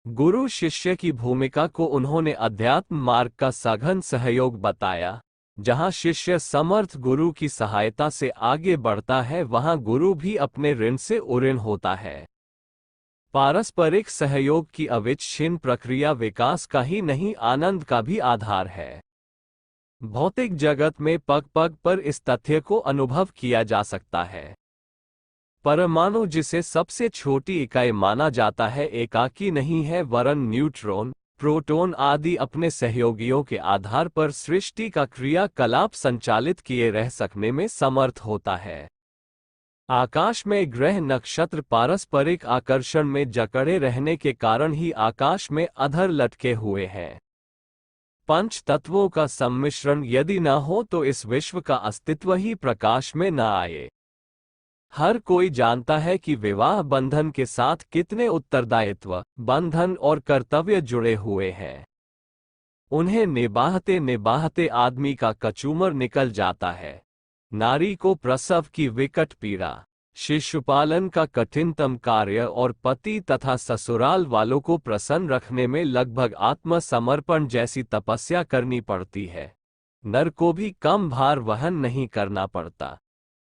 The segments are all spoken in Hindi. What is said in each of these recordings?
गुरु शिष्य की भूमिका को उन्होंने अध्यात्म मार्ग का सघन सहयोग बताया। जहां शिष्य समर्थ गुरु की सहायता से आगे बढ़ता है, वहां गुरु भी अपने ऋण से उऋण होता है। पारस्परिक सहयोग की अविच्छिन्न प्रक्रिया विकास का ही नहीं, आनंद का भी आधार है। भौतिक जगत में पग पग पर इस तथ्य को अनुभव किया जा सकता है। परमाणु, जिसे सबसे छोटी इकाई माना जाता है, एकाकी नहीं है, वरन न्यूट्रॉन, प्रोटॉन आदि अपने सहयोगियों के आधार पर सृष्टि का क्रियाकलाप संचालित किए रह सकने में समर्थ होता है। आकाश में ग्रह नक्षत्र पारस्परिक आकर्षण में जकड़े रहने के कारण ही आकाश में अधर लटके हुए हैं। पंच तत्वों का सम्मिश्रण यदि न हो तो इस विश्व का अस्तित्व ही प्रकाश में न आए। हर कोई जानता है कि विवाह बंधन के साथ कितने उत्तरदायित्व, बंधन और कर्तव्य जुड़े हुए हैं। उन्हें निभाते निभाते आदमी का कचूमर निकल जाता है। नारी को प्रसव की विकट पीड़ा, शिशुपालन का कठिनतम कार्य और पति तथा ससुराल वालों को प्रसन्न रखने में लगभग आत्मसमर्पण जैसी तपस्या करनी पड़ती है। नर को भी कम भार वहन नहीं करना पड़ता।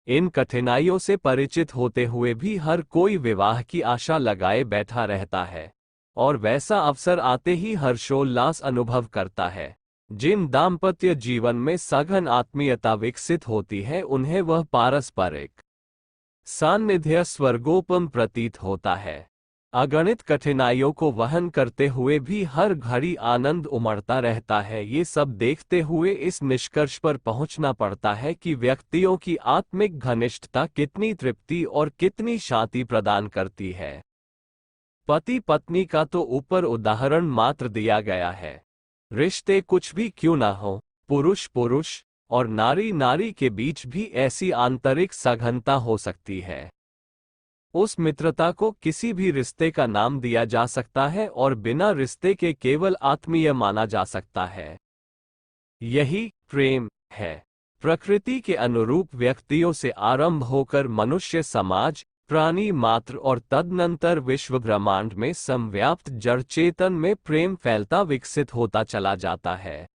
इन कठिनाइयों से परिचित होते हुए भी हर कोई विवाह की आशा लगाए बैठा रहता है, और वैसा अवसर आते ही हर्षोल्लास अनुभव करता है। जिन दाम्पत्य जीवन में सघन आत्मीयता विकसित होती है, उन्हें वह पारस्परिक सान्निध्य स्वर्गोपम प्रतीत होता है। अगणित कठिनाइयों को वहन करते हुए भी हर घड़ी आनंद उमड़ता रहता है। ये सब देखते हुए इस निष्कर्ष पर पहुंचना पड़ता है कि व्यक्तियों की आत्मिक घनिष्ठता कितनी तृप्ति और कितनी शांति प्रदान करती है। पति पत्नी का तो ऊपर उदाहरण मात्र दिया गया है। रिश्ते कुछ भी क्यों ना हो, पुरुष पुरुष और नारी नारी के बीच भी ऐसी आंतरिक सघनता हो सकती है। उस मित्रता को किसी भी रिश्ते का नाम दिया जा सकता है और बिना रिश्ते के केवल आत्मीय माना जा सकता है। यही प्रेम है। प्रकृति के अनुरूप व्यक्तियों से आरंभ होकर मनुष्य समाज, प्राणी मात्र और तदनंतर विश्व ब्रह्मांड में समव्याप्त जड़ चेतन में प्रेम फैलता विकसित होता चला जाता है।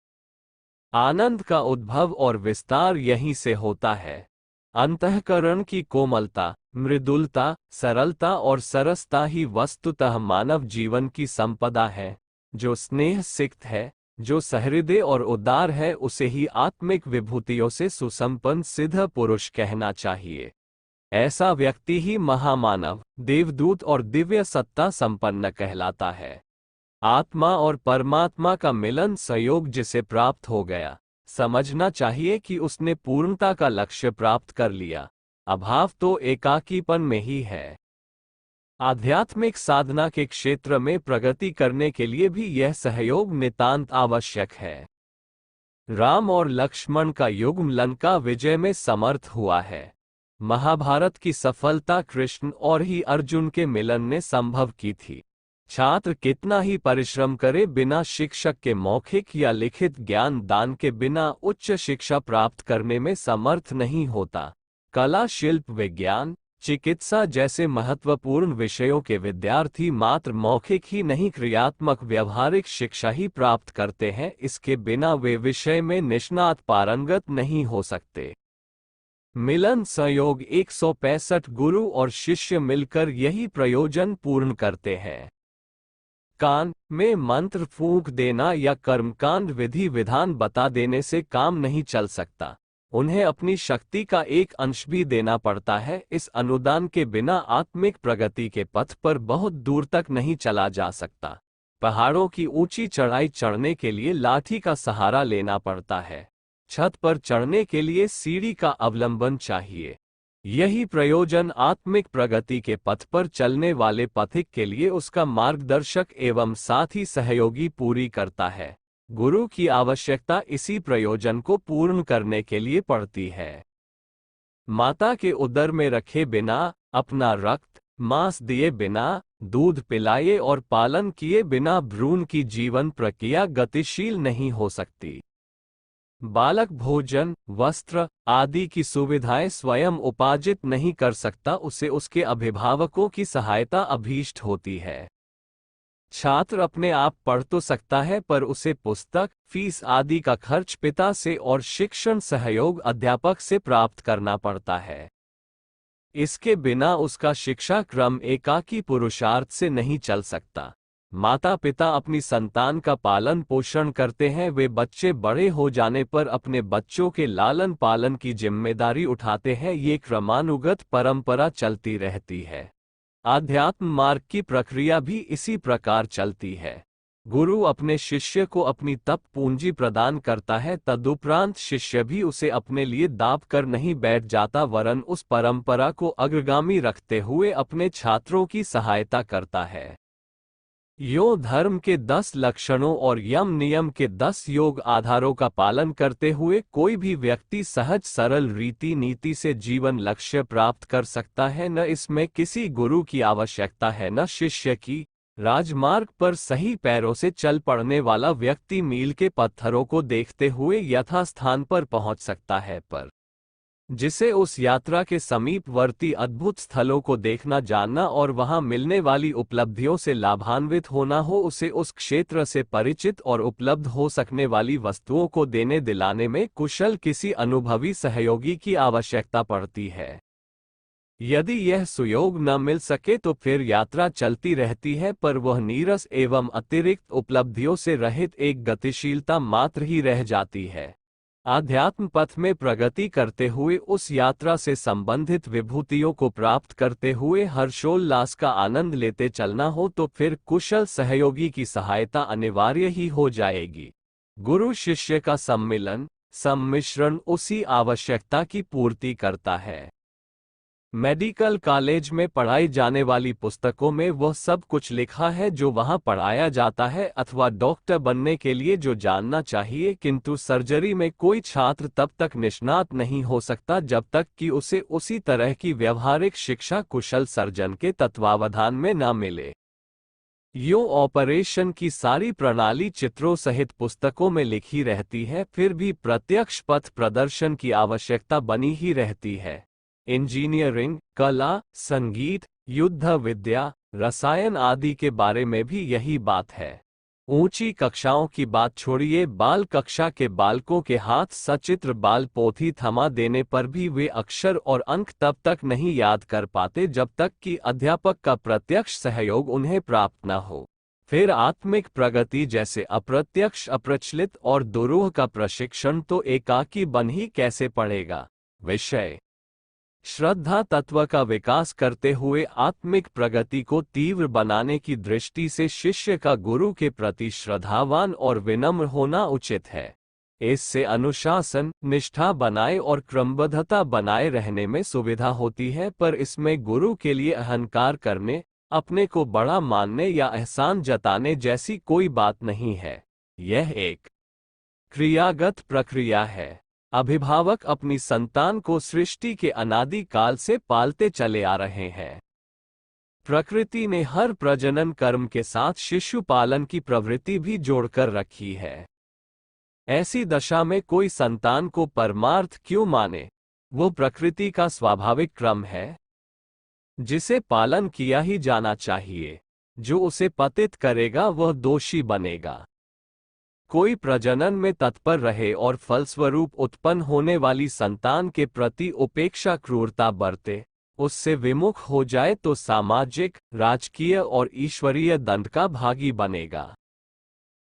आनंद का उद्भव और विस्तार यहीं से होता है। अंतःकरण की कोमलता, मृदुलता, सरलता और सरसता ही वस्तुतः मानव जीवन की संपदा है। जो स्नेह सिक्त है, जो सहृदय और उदार है, उसे ही आत्मिक विभूतियों से सुसंपन्न सिद्ध पुरुष कहना चाहिए। ऐसा व्यक्ति ही महामानव, देवदूत और दिव्य सत्ता संपन्न कहलाता है। आत्मा और परमात्मा का मिलन संयोग जिसे प्राप्त हो गया, समझना चाहिए कि उसने पूर्णता का लक्ष्य प्राप्त कर लिया। अभाव तो एकाकीपन में ही है। आध्यात्मिक साधना के क्षेत्र में प्रगति करने के लिए भी यह सहयोग नितांत आवश्यक है। राम और लक्ष्मण का युग्म लंका विजय में समर्थ हुआ है। महाभारत की सफलता कृष्ण और ही अर्जुन के मिलन ने संभव की थी। छात्र कितना ही परिश्रम करे, बिना शिक्षक के मौखिक या लिखित ज्ञान दान के बिना उच्च शिक्षा प्राप्त करने में समर्थ नहीं होता। कला, शिल्प, विज्ञान, चिकित्सा जैसे महत्वपूर्ण विषयों के विद्यार्थी मात्र मौखिक ही नहीं, क्रियात्मक व्यवहारिक शिक्षा ही प्राप्त करते हैं। इसके बिना वे विषय में निष्णात पारंगत नहीं हो सकते। मिलन संयोग 165 गुरु और शिष्य मिलकर यही प्रयोजन पूर्ण करते हैं। कान में मंत्र फूंक देना या कर्मकांड विधि विधान बता देने से काम नहीं चल सकता। उन्हें अपनी शक्ति का एक अंश भी देना पड़ता है। इस अनुदान के बिना आत्मिक प्रगति के पथ पर बहुत दूर तक नहीं चला जा सकता। पहाड़ों की ऊंची चढ़ाई चढ़ने के लिए लाठी का सहारा लेना पड़ता है। छत पर चढ़ने के लिए सीढ़ी का अवलंबन चाहिए। यही प्रयोजन आत्मिक प्रगति के पथ पर चलने वाले पथिक के लिए उसका मार्गदर्शक एवं साथी सहयोगी पूरी करता है। गुरु की आवश्यकता इसी प्रयोजन को पूर्ण करने के लिए पड़ती है। माता के उदर में रखे बिना, अपना रक्त मांस दिए बिना, दूध पिलाए और पालन किए बिना भ्रूण की जीवन प्रक्रिया गतिशील नहीं हो सकती। बालक भोजन, वस्त्र आदि की सुविधाएं स्वयं उपार्जित नहीं कर सकता, उसे उसके अभिभावकों की सहायता अभीष्ट होती है। छात्र अपने आप पढ़ तो सकता है, पर उसे पुस्तक, फीस आदि का खर्च पिता से और शिक्षण सहयोग अध्यापक से प्राप्त करना पड़ता है। इसके बिना उसका शिक्षा क्रम एकाकी पुरुषार्थ से नहीं चल सकता। माता पिता अपनी संतान का पालन पोषण करते हैं, वे बच्चे बड़े हो जाने पर अपने बच्चों के लालन पालन की जिम्मेदारी उठाते हैं। ये क्रमानुगत परंपरा चलती रहती है। आध्यात्म मार्ग की प्रक्रिया भी इसी प्रकार चलती है। गुरु अपने शिष्य को अपनी तप पूंजी प्रदान करता है, तदुपरांत शिष्य भी उसे अपने लिए दाब कर नहीं बैठ जाता, वरन उस परंपरा को अग्रगामी रखते हुए अपने छात्रों की सहायता करता है। यो धर्म के 10 लक्षणों और यम नियम के 10 योग आधारों का पालन करते हुए कोई भी व्यक्ति सहज सरल रीति नीति से जीवन लक्ष्य प्राप्त कर सकता है। न इसमें किसी गुरु की आवश्यकता है, न शिष्य की। राजमार्ग पर सही पैरों से चल पड़ने वाला व्यक्ति मील के पत्थरों को देखते हुए यथास्थान पर पहुंच सकता है, पर जिसे उस यात्रा के समीपवर्ती अद्भुत स्थलों को देखना जानना और वहां मिलने वाली उपलब्धियों से लाभान्वित होना हो, उसे उस क्षेत्र से परिचित और उपलब्ध हो सकने वाली वस्तुओं को देने दिलाने में कुशल किसी अनुभवी सहयोगी की आवश्यकता पड़ती है। यदि यह सुयोग न मिल सके तो फिर यात्रा चलती रहती है, पर वह नीरस एवं अतिरिक्त उपलब्धियों से रहित एक गतिशीलता मात्र ही रह जाती है। आध्यात्म पथ में प्रगति करते हुए उस यात्रा से संबंधित विभूतियों को प्राप्त करते हुए हर्षोल्लास का आनंद लेते चलना हो तो फिर कुशल सहयोगी की सहायता अनिवार्य ही हो जाएगी। गुरु शिष्य का सम्मिलन, सम्मिश्रण उसी आवश्यकता की पूर्ति करता है। मेडिकल कॉलेज में पढ़ाई जाने वाली पुस्तकों में वह सब कुछ लिखा है जो वहां पढ़ाया जाता है, अथवा डॉक्टर बनने के लिए जो जानना चाहिए, किंतु सर्जरी में कोई छात्र तब तक निष्णात नहीं हो सकता जब तक कि उसे उसी तरह की व्यवहारिक शिक्षा कुशल सर्जन के तत्वावधान में न मिले। यो ऑपरेशन की सारी प्रणाली चित्रों सहित पुस्तकों में लिखी रहती है, फिर भी प्रत्यक्ष पथ प्रदर्शन की आवश्यकता बनी ही रहती है। इंजीनियरिंग, कला, संगीत, युद्ध विद्या, रसायन आदि के बारे में भी यही बात है। ऊंची कक्षाओं की बात छोड़िए, बाल कक्षा के बालकों के हाथ सचित्र बाल पोथी थमा देने पर भी वे अक्षर और अंक तब तक नहीं याद कर पाते जब तक कि अध्यापक का प्रत्यक्ष सहयोग उन्हें प्राप्त न हो। फिर आत्मिक प्रगति जैसे अप्रत्यक्ष, अप्रचलित और दुरूह का प्रशिक्षण तो एकाकी बन ही कैसे पड़ेगा। विषय श्रद्धा तत्व का विकास करते हुए आत्मिक प्रगति को तीव्र बनाने की दृष्टि से शिष्य का गुरु के प्रति श्रद्धावान और विनम्र होना उचित है। इससे अनुशासन, निष्ठा बनाए और क्रमबद्धता बनाए रहने में सुविधा होती है, पर इसमें गुरु के लिए अहंकार करने, अपने को बड़ा मानने या एहसान जताने जैसी कोई बात नहीं है। यह एक क्रियागत प्रक्रिया है। अभिभावक अपनी संतान को सृष्टि के अनादि काल से पालते चले आ रहे हैं। प्रकृति ने हर प्रजनन कर्म के साथ शिशु पालन की प्रवृत्ति भी जोड़कर रखी है। ऐसी दशा में कोई संतान को परमार्थ क्यों माने? वो प्रकृति का स्वाभाविक क्रम है जिसे पालन किया ही जाना चाहिए। जो उसे पतित करेगा वह दोषी बनेगा। कोई प्रजनन में तत्पर रहे और फलस्वरूप उत्पन्न होने वाली संतान के प्रति उपेक्षा क्रूरता बरते, उससे विमुख हो जाए तो सामाजिक, राजकीय और ईश्वरीय दंड का भागी बनेगा।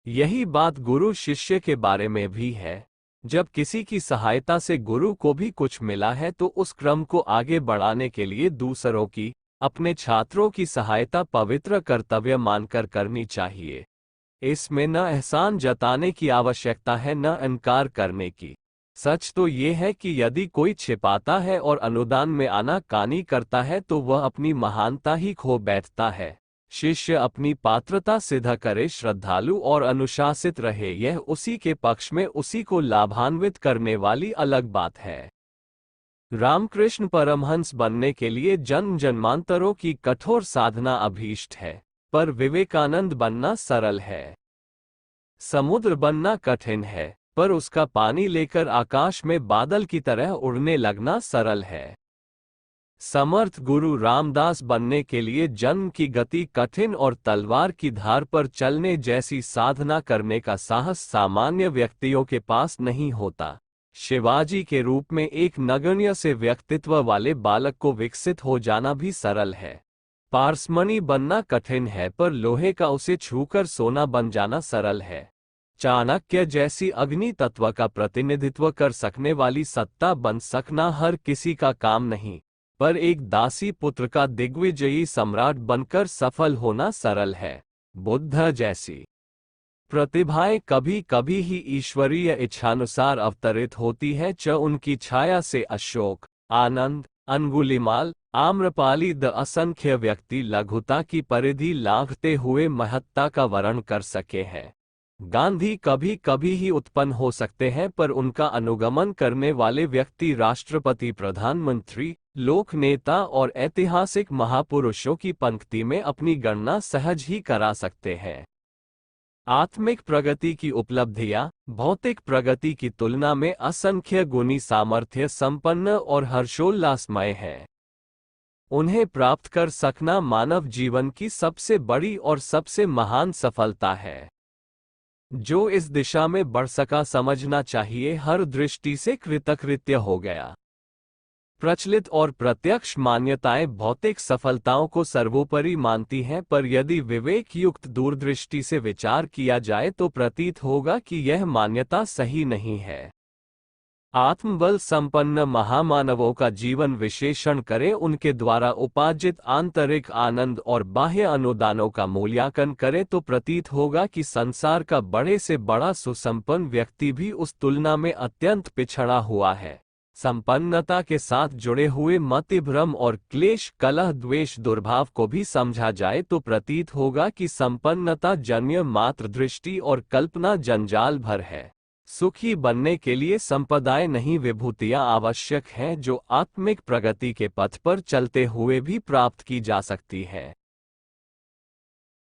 यही बात गुरु शिष्य के बारे में भी है। जब किसी की सहायता से गुरु को भी कुछ मिला है तो उस क्रम को आगे बढ़ाने के लिए दूसरों की, अपने छात्रों की सहायता पवित्र कर्तव्य मानकर करनी चाहिए। इसमें न एहसान जताने की आवश्यकता है, न इनकार करने की। सच तो ये है कि यदि कोई छिपाता है और अनुदान में आनाकानी करता है तो वह अपनी महानता ही खो बैठता है। शिष्य अपनी पात्रता सिद्ध करे, श्रद्धालु और अनुशासित रहे, यह उसी के पक्ष में उसी को लाभान्वित करने वाली अलग बात है। रामकृष्ण परमहंस बनने के लिए जन्म जन्मांतरों की कठोर साधना अभीष्ट है, पर विवेकानंद बनना सरल है। समुद्र बनना कठिन है, पर उसका पानी लेकर आकाश में बादल की तरह उड़ने लगना सरल है। समर्थ गुरु रामदास बनने के लिए जन्म की गति कठिन और तलवार की धार पर चलने जैसी साधना करने का साहस सामान्य व्यक्तियों के पास नहीं होता। शिवाजी के रूप में एक नगण्य से व्यक्तित्व वाले बालक को विकसित हो जाना भी सरल है। पारसमणि बनना कठिन है, पर लोहे का उसे छूकर सोना बन जाना सरल है। चाणक्य जैसी अग्नि तत्व का प्रतिनिधित्व कर सकने वाली सत्ता बन सकना हर किसी का काम नहीं, पर एक दासी पुत्र का दिग्विजयी सम्राट बनकर सफल होना सरल है। बुद्ध जैसी प्रतिभाएं कभी कभी ही ईश्वरीय इच्छानुसार अवतरित होती है। उनकी छाया से अशोक, आनंद, अंगुलिमाल, आम्रपाली द असंख्य व्यक्ति लघुता की परिधि लांघते हुए महत्ता का वर्ण कर सके हैं। गांधी कभी कभी ही उत्पन्न हो सकते हैं, पर उनका अनुगमन करने वाले व्यक्ति राष्ट्रपति, प्रधानमंत्री, लोक नेता और ऐतिहासिक महापुरुषों की पंक्ति में अपनी गणना सहज ही करा सकते हैं। आत्मिक प्रगति की उपलब्धियां भौतिक प्रगति की तुलना में असंख्य गुनी सामर्थ्य संपन्न और हर्षोल्लासमय है। उन्हें प्राप्त कर सकना मानव जीवन की सबसे बड़ी और सबसे महान सफलता है। जो इस दिशा में बढ़ सका, समझना चाहिए हर दृष्टि से कृतकृत्य हो गया। प्रचलित और प्रत्यक्ष मान्यताएं भौतिक सफलताओं को सर्वोपरि मानती हैं, पर यदि विवेक युक्त दूरदृष्टि से विचार किया जाए तो प्रतीत होगा कि यह मान्यता सही नहीं है। आत्मबल संपन्न महामानवों का जीवन विश्लेषण करें, उनके द्वारा उपार्जित आंतरिक आनंद और बाह्य अनुदानों का मूल्यांकन करें तो प्रतीत होगा कि संसार का बड़े से बड़ा सुसंपन्न व्यक्ति भी उस तुलना में अत्यंत पिछड़ा हुआ है। संपन्नता के साथ जुड़े हुए मतिभ्रम और क्लेश, कलह, द्वेष, दुर्भाव को भी समझा जाए तो प्रतीत होगा कि संपन्नता जन्य मात्र दृष्टि और कल्पना जंजाल भर है। सुखी बनने के लिए संपदाएं नहीं, विभूतियां आवश्यक हैं, जो आत्मिक प्रगति के पथ पर चलते हुए भी प्राप्त की जा सकती है।